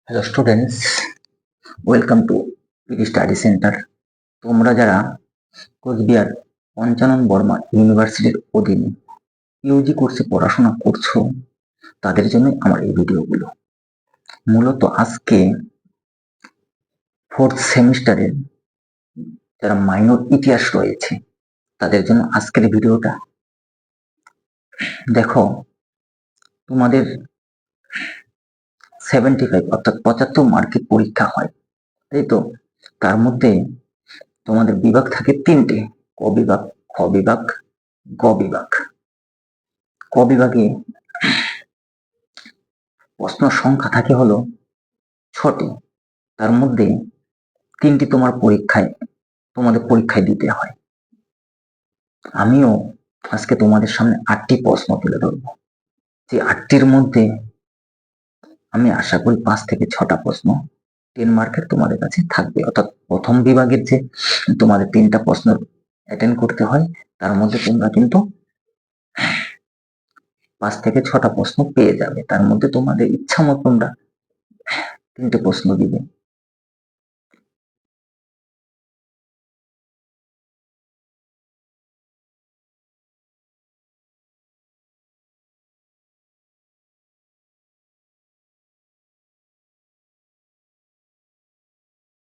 Hello students, welcome to PD study centre. তোমরা যারা কোচবিহার পঞ্চানন বর্মা ইউনিভার্সিটির অধীনে ইউজি কোর্সে পড়াশোনা করছো, তাদের জন্য আমার এই ভিডিওগুলো। মূলত আজকে ফোর্থ সেমিস্টারের যারা মাইনর ইতিহাস রয়েছে তাদের জন্য আজকের ভিডিওটা। দেখো, তোমাদের 75 অর্থাৎ 75 মার্কের পরীক্ষা হয়, তাই তো? তার মধ্যে তোমাদের বিভাগ থাকে তিনটে: ক বিভাগ, খ বিভাগ, গ বিভাগ। ক বিভাগে প্রশ্ন সংখ্যা থাকে হলো 6টি। তার মধ্যে 3টি তোমাদের পরীক্ষায় দিতে হয়। আমিও আজকে তোমাদের সামনে 8টি প্রশ্ন তুলে ধরবো। যে 8টির মধ্যে আমি আশা করি 5 থেকে 6টা প্রশ্ন 10 মার্কের তোমাদের কাছে থাকবে। অর্থাৎ প্রথম বিভাগের যে তোমাদের 3টা প্রশ্ন অ্যাটেন্ড করতে হয়, তার মধ্যে তোমরা কিন্তু 5 থেকে 6টা প্রশ্ন পেয়ে যাবে। তার মধ্যে তোমাদের ইচ্ছা মতো তোমরা 3টে প্রশ্ন দিবে,